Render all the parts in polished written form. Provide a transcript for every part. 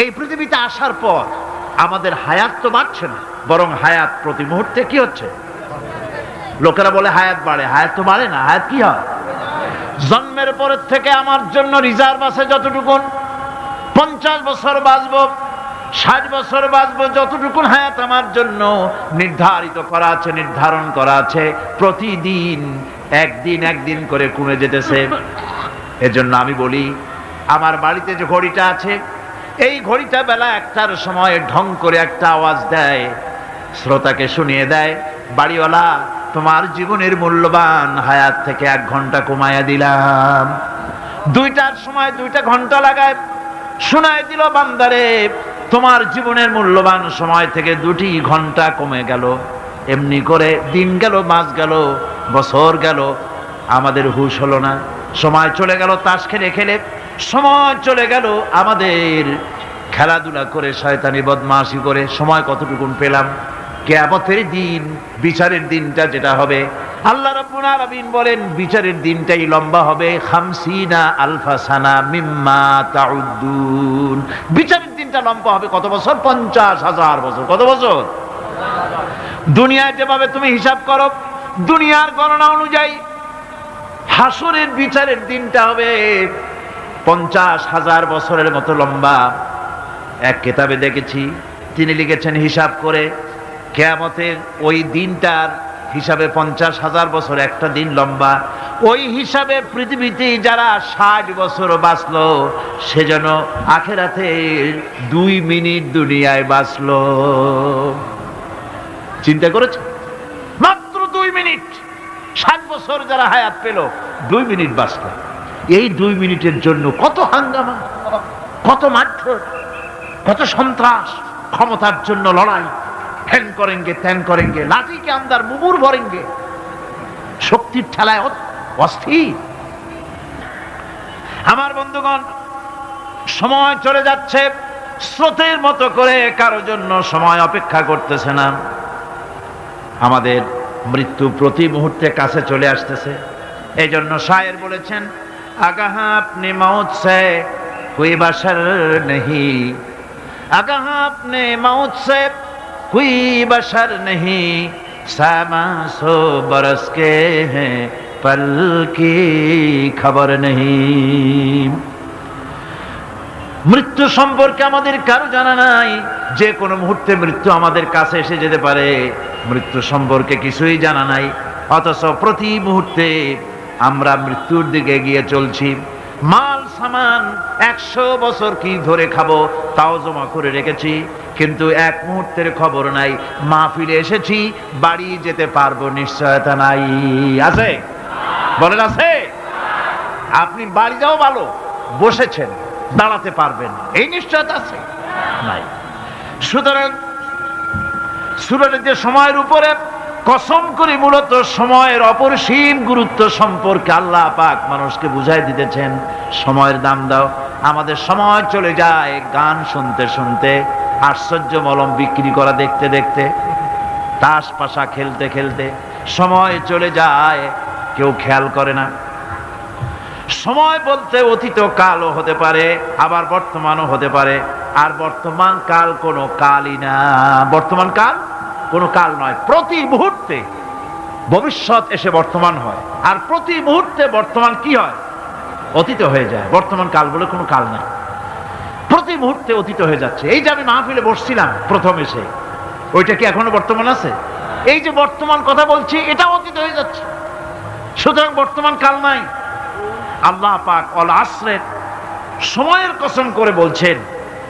এই পৃথিবীতে আসার পর আমাদের হায়াত তো বাড়ছে না, বরং হায়াত প্রতি মুহূর্তে কি হচ্ছে? লোকেরা বলে হায়াত বাড়ে, হায়াত তো বাড়ে না, হায়াত কি হয়? জন্মের পরের থেকে আমার জন্য রিজার্ভ আছে যতটুকুন, 50 বছর বাঁচবো, 60 বছর বাঁচবো, যতটুকুন হায়াত আমার জন্য নির্ধারিত করা আছে, নির্ধারণ করা আছে, প্রতিদিন একদিন করে কমে যেতেছে। এজন্য আমি বলি, আমার বাড়িতে যে ঘড়িটা আছে, এই ঘড়িটা বেলা 1টার সময় ঢং করে একটা আওয়াজ দেয়, শ্রোতাকে শুনিয়ে দেয়, বাড়িওয়ালা তোমার জীবনের মূল্যবান হায়াত থেকে 1 ঘন্টা কমায়া দিলাম। 2টার সময় 2টা ঘন্টা লাগায় শোনায় দিল, বান্দারে তোমার জীবনের মূল্যবান সময় থেকে 2টি ঘন্টা কমে গেল। এমনি করে দিন গেল, মাস গেল, বছর গেল, আমাদের হুঁশ হলো না। সময় চলে গেল তাস খেলে খেলে, সময় চলে গেল আমাদের খেলাধুলা করে, শয়তানি বদমাশি করে। সময় কতটুকুন পেলাম? কিয়ামতের দিন, বিচারের দিনটা যেটা হবে, আল্লাহ রাব্বুল আলামিন বলেন বিচারের দিনটাই লম্বা হবে 50 আলফা সানা মিম্মা তাউদ্দুন। বিচারের দিনটা লম্বা হবে কত বছর? 50,000 বছর। কত বছর? দুনিয়ায় যেভাবে তুমি হিসাব করো, দুনিয়ার গণনা অনুযায়ী হাসরের বিচারের দিনটা হবে 50,000 বছরের মতো লম্বা। এক কিতাবে দেখেছি, তিনি লিখেছেন হিসাব করে, কিয়ামতের ওই দিনটার হিসাবে 50,000 বছর একটা দিন লম্বা। ওই হিসাবে পৃথিবীতে যারা 60 বছর বাঁচলো, সেজন্য আখেরাতে 2 মিনিট দুনিয়ায় বাঁচলো। চিন্তা করেছে? মাত্র 2 মিনিট। 60 বছর যারা হায়াত পেল, 2 মিনিট বাঁচলো। এই 2 মিনিটের জন্য কত হাঙ্গামা, কত মারধর, কত সন্ত্রাস, ক্ষমতার জন্য লড়াই, হ্যান করেঙ্গে ত্যান করেঙ্গে, লাঠি কে আন্দার মুগুর ভরেঙ্গে, শক্তির ঠেলায় অস্থির। আমার বন্ধুগণ, সময় চলে যাচ্ছে স্রোতের মতো করে, কারো জন্য সময় অপেক্ষা করতেছে না। আমাদের মৃত্যু প্রতি মুহূর্তে কাছে চলে আসতেছে। এই জন্য শায়ের বলেছেন, আগাহা আপনি মৌত সে কোই বাশার নেহি, আগাহা আপনি মৌত সে कोई बशर नहीं, सामा सो बरस के हैं पल की खबर नहीं। মৃত্যু সম্পর্কে আমাদের কারো জানা নাই, যে কোনো মুহূর্তে মৃত্যু আমাদের কাছে এসে যেতে পারে। মৃত্যু সম্পর্কে কিছুই জানা নাই, অথচ প্রতি মুহূর্তে আমরা মৃত্যুর দিকে এগিয়ে চলছি। মাল সামান 100 বছর কি ধরে খাবো তাও জমা করে রেখেছি, কিন্তু এক মুহূর্তের খবর নাই। মাহফিলে এসেছি, বাড়ি যেতে পারবো নিশ্চয়তা নাই। আছে? বলেন আছে? আপনি বাড়ি যাও ভালো, বসেছেন, দাঁড়াতে পারবেন, এই নিশ্চয়তা আছে? নাই। সুতরাং সূরার যে সময়ের উপরে কসম করে মূলত সময়ের অপরিসীম গুরুত্ব সম্পর্কে আল্লাহ পাক মানুষকে বুঝাই দিতেছেন। সময়ের দাম দাও। আমাদের সময় চলে যায় গান শুনতে শুনতে, আশ্চর্য মলম বিক্রি করা দেখতে দেখতে, তাস পাশা খেলতে খেলতে সময় চলে যায়, কেউ খেয়াল করে না। সময় বলতে অতীত কালও হতে পারে, আবার বর্তমানও হতে পারে। আর বর্তমান কাল কোনো কালই না। বর্তমান কাল কোনো কাল নয়। প্রতি মুহূর্তে ভবিষ্যৎ এসে বর্তমান হয়, আর প্রতি মুহূর্তে বর্তমান কি হয়? অতীত হয়ে যায়। বর্তমান কাল বলে কোনো কাল নাই, প্রতি মুহূর্তে অতীত হয়ে যাচ্ছে। এই যে আমি মাহফিলে বসছিলাম প্রথম এসে, ওইটা কি এখনো বর্তমান আছে? এই যে বর্তমান কথা বলছি, এটা অতীত হয়ে যাচ্ছে। সুতরাং বর্তমান কাল নাই। আল্লাহ পাক অল আসরের সময়ের কসম করে বলছেন।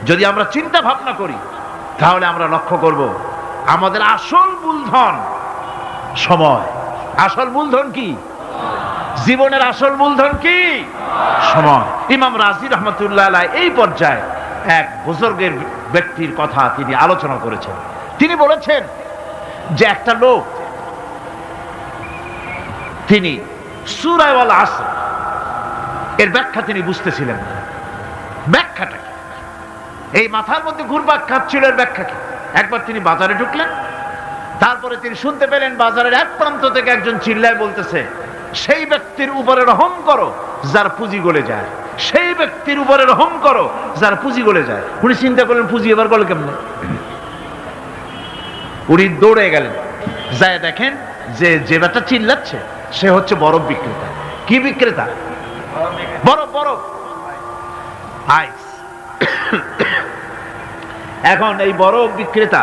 যদি আমরা চিন্তা ভাবনা করি, তাহলে আমরা লক্ষ্য করব আমাদের আসল মূলধন সময়। আসল মূলধন কি? জীবনের আসল মূলধন কি? সময়। ইমাম রাজি রহমতুল্লাহ আলাইহি এই পর্যায়ে এক বুজুর্গের ব্যক্তির কথা তিনি আলোচনা করেছেন। তিনি বলেছেন যে একটা লোক, তিনি সূরা আল আসর এর ব্যাখ্যা তিনি বুঝতেছিলেন না। ব্যাখ্যাটা কি? এই মাথার মধ্যে ঘুরপাক খাচ্ছিল এর ব্যাখ্যা কি? একবার তিনি বাজারে ঢুকলেন, তারপরে তিনি শুনতে পেলেন বাজারের এক প্রান্ত থেকে একজন চিল্লায় বলতেছে, সেই ব্যক্তির উপরে রহম করো যার পুঁজি গলে যায়, সেই ব্যক্তির উপরে রহম করো যার পুঁজি গলে যায়। উনি চিন্তা করলেন পুঁজি এবার গলে কেমনে, উনি দৌড়ে গেলেন, যায় দেখেন যে ব্যাটা চিল্লাচ্ছে সে হচ্ছে বরফ বিক্রেতা। কি বিক্রেতা? বরফ, বরফ, আইস। এখন এই বরফ বিক্রেতা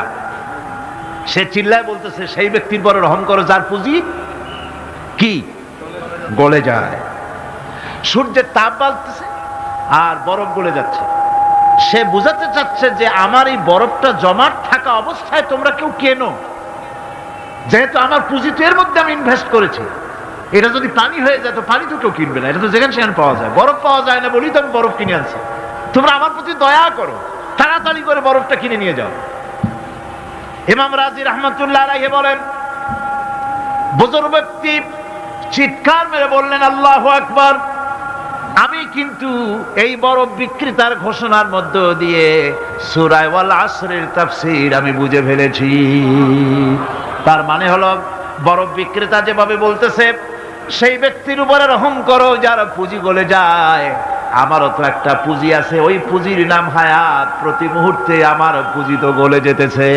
সে চিল্লায় বলতেছে সেই ব্যক্তির পরে রহম করো যার পুঁজি কি গলে যায়। সূর্যের তাপ বাড়তেছে আর বরফ গলে যাচ্ছে। সে বুঝাতে চাচ্ছে যে আমার এই বরফটা জমাট থাকা অবস্থায় তোমরা কেউ কেনো, যেহেতু আমার পুঁজি তো এর মধ্যে আমি ইনভেস্ট করেছি। এটা যদি পানি হয়ে যায় তো পানি তো কেউ কিনবে না, এটা তো যেখানে সেখানে পাওয়া যায়। বরফ পাওয়া যায় না বলেই তো আমি বরফ কিনে আনছি। তোমরা আমার প্রতি দয়া করো, তাড়াতাড়ি করে বরফটা কিনে নিয়ে যাও। ইমাম রাজি রহমাতুল্লাহ আলাইহি বলেন, বুজুর্গ ব্যক্তি চিৎকার মেরে বললেন আল্লাহু আকবার, আমি কিন্তু এই বরফ বিক্রেতার ঘোষণার মধ্য দিয়ে সূরা ওয়াল আসরের তাফসীর আমি বুঝে ফেলেছি। তার মানে হলো বরফ বিক্রেতা যেভাবে বলতেছে সেই ব্যক্তির উপরে রহম করো যার পুঁজি গলে যায়, আমারও তো একটা পুঁজি আছে, ওই পুঁজির নাম হায়াত। প্রতি মুহূর্তে আমার পুঁজি তো গলে যেতেছে,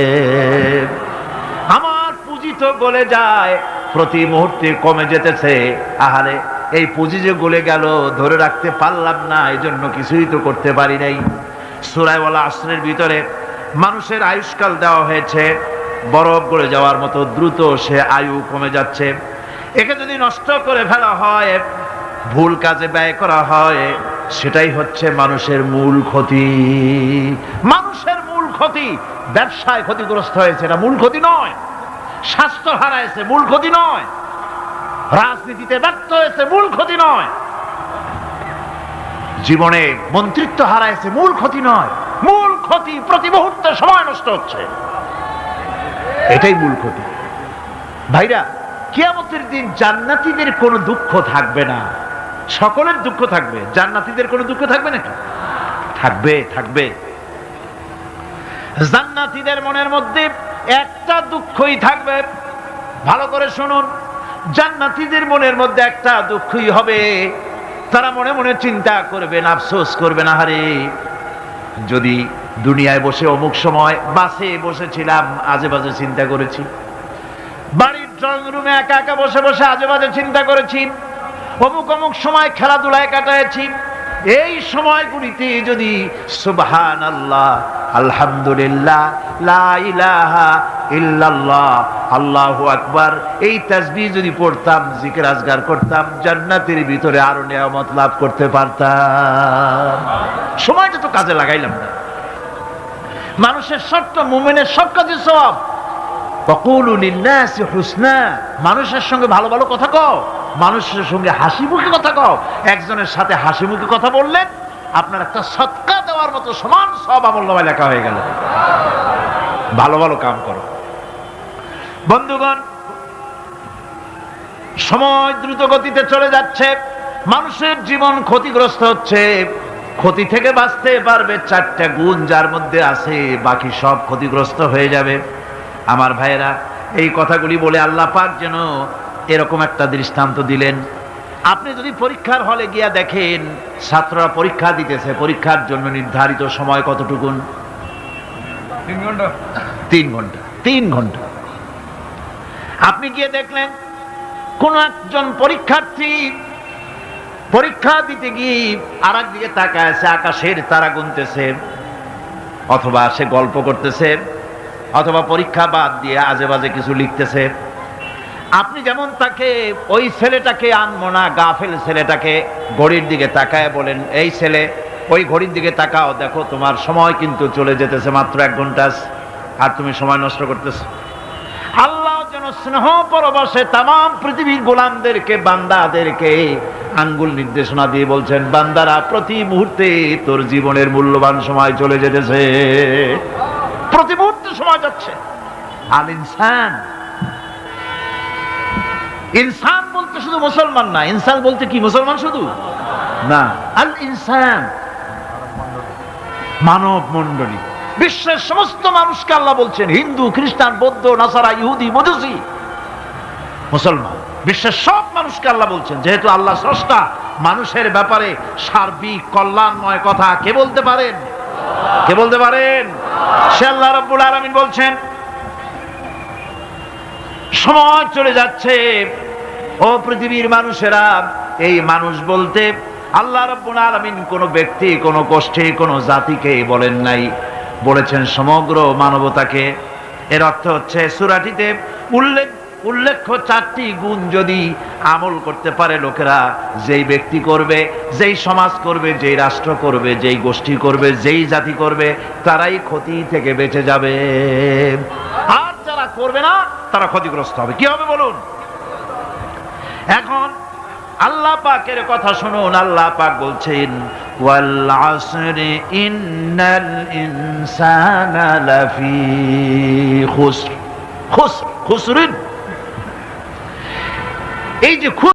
আমার পুঁজি তো গলে যায়, প্রতি মুহূর্তে কমে যেতেছে। আহারে এই পুঁজি যে গলে গেল ধরে রাখতে পারলাম না, এই জন্য কিছুই তো করতে পারি নাই। সূরা ওয়াল আসরের ভিতরে মানুষের আয়ুষ্কাল দেওয়া হয়েছে বরফ গলে যাওয়ার মতো দ্রুত সে আয়ু কমে যাচ্ছে। একে যদি নষ্ট করে ফেলা হয়, ভুল কাজে ব্যয় করা হয়, সেটাই হচ্ছে মানুষের মূল ক্ষতি। মানুষের মূল ক্ষতি। ব্যবসায় ক্ষতিগ্রস্ত হয়েছে, এটা মূল ক্ষতি নয়। স্বাস্থ্য হারাইছে, মূল ক্ষতি নয়। রাজনীতিতে ব্যর্থ হয়েছে, মূল ক্ষতি নয়। জীবনে মন্ত্রিত্ব হারাইছে, মূল ক্ষতি নয়। মূল ক্ষতি প্রতি মুহূর্তে সময় নষ্ট হচ্ছে, এটাই মূল ক্ষতি। ভাইরা, কিয়ামতের দিন জান্নাতীদের কোনো দুঃখ থাকবে না, সকলের দুঃখ থাকবে। জান্নাতীদের কোনো দুঃখ থাকবে নাকি? থাকবে, থাকবে। জান্নাতীদের মনের মধ্যে একটা দুঃখই থাকবে। ভালো করে শুনুন, জান্নাতীদের মনের মধ্যে একটা দুঃখই হবে। তারা মনে মনে চিন্তা করবেন, আফসোস করবেন, আহারে যদি দুনিয়ায় বসে অমুক সময় বাসে বসেছিলাম আজে বাজে চিন্তা করেছি, বাড়ির ড্রয়িং রুমে একা একা বসে বসে আজে বাজে চিন্তা করেছি, অমুক অমুক সময় খেলাধুলায় কাটাইছি, এই সময়গুলিতে যদি সুবহানাল্লাহ, আলহামদুলিল্লাহ, লা ইলাহা ইল্লাল্লাহ, আল্লাহু আকবার এই তাসবিহ যদি পড়তাম, জিকির আজগার করতাম, জান্নাতের ভিতরে আরো নিয়ামত লাভ করতে পারতাম। সময়টা তো কাজে লাগাইলাম না। মানুষের শর্ত, মুমিনের সব কাজে সওয়াব। ওয়াকুলু লিন-নাসি হুসনা, মানুষের সঙ্গে ভালো ভালো কথা কও, মানুষের সঙ্গে হাসি মুখে কথা কও। একজনের সাথে হাসি মুখে কথা বললেন, আপনার একটা সদকা দেওয়ার মতো সমান সব আমলনামায় লেখা হয়ে গেল। ভালো ভালো কাম করো। বন্ধুগণ, সময় দ্রুত গতিতে চলে যাচ্ছে, মানুষের জীবন ক্ষতিগ্রস্ত হচ্ছে। ক্ষতি থেকে বাঁচতে পারবে চারটা গুণ যার মধ্যে আছে, বাকি সব ক্ষতিগ্রস্ত হয়ে যাবে। আমার ভাইয়েরা, এই কথাগুলি বলে আল্লাহ পাক যেন এরকম একটা দৃষ্টান্ত দিলেন। আপনি যদি পরীক্ষার হলে গিয়া দেখেন ছাত্ররা পরীক্ষা দিতেছে, পরীক্ষার জন্য নির্ধারিত সময় কতটুকুন? 3 ঘন্টা। 3 ঘন্টা, 3 ঘন্টা। আপনি গিয়ে দেখলেন কোন একজন পরীক্ষার্থী পরীক্ষা দিতে গিয়ে আর একদিকে তাকায় আছে, আকাশের তারা গুনতেছে, অথবা সে গল্প করতেছে, অথবা পরীক্ষা বাদ দিয়ে আজে বাজে কিছু লিখতেছে। আপনি যেমন তাকে, ওই ছেলেটাকে আনবো না, গাফেল ছেলেটাকে ঘড়ির দিকে তাকায় বলেন, এই ছেলে ওই ঘড়ির দিকে তাকাও, দেখো তোমার সময় কিন্তু চলে যেতেছে, মাত্র 1 ঘন্টা আর তুমি সময় নষ্ট করতেছো। আল্লাহ যেন স্নেহ পরবশে তামাম পৃথিবীর গোলামদেরকে, বান্দাদেরকে আঙ্গুল নির্দেশনা দিয়ে বলছেন, বান্দারা প্রতি মুহূর্তে তোর জীবনের মূল্যবান সময় চলে যেতেছে, প্রতি মুহূর্তে সময় যাচ্ছে। আল ইনসান, ইনসান বলতে শুধু মুসলমান না, ইনসান বলতে কি মুসলমান শুধু না, আল ইনসান মানব মণ্ডলী, বিশ্বের সমস্ত মানুষকে আল্লাহ বলছেন, হিন্দু, খ্রিস্টান, বৌদ্ধ, নাসারা, ইহুদি, মজুসি, মুসলমান, বিশ্বের সব মানুষকে আল্লাহ বলছেন। যেহেতু আল্লাহ স্রষ্টা, মানুষের ব্যাপারে সার্বিক কল্যাণময় কথা কে বলতে পারেন? কে বলতে পারেন? সে আল্লাহ রাব্বুল আলামিন বলছেন, সময় চলে যাচ্ছে ও পৃথিবীর মানুষেরা, এই মানুষ বলতে আল্লাহ রাব্বুল আলামিন কোন ব্যক্তি, কোন গোষ্ঠী, কোন জাতিকে বলেন নাই, বলেছেন সমগ্র মানবতাকে। এর অর্থ হচ্ছে সূরাটিতে উল্লেখ্য 4টি গুণ যদি আমল করতে পারে লোকেরা, যেই ব্যক্তি করবে, যেই সমাজ করবে, যেই রাষ্ট্র করবে, যেই গোষ্ঠী করবে, যেই জাতি করবে, তারাই ক্ষতি থেকে বেঁচে যাবে। আর যারা করবে না তারা ক্ষতিগ্রস্ত হবে। কি হবে বলুন? এখন আল্লাহ পাকের কথা শুনুন। আল্লাহ পাক বলছেন, ওয়াল আসরি ইন্নাল ইনসানা লাফি খুসর। খুসরিন, এই যে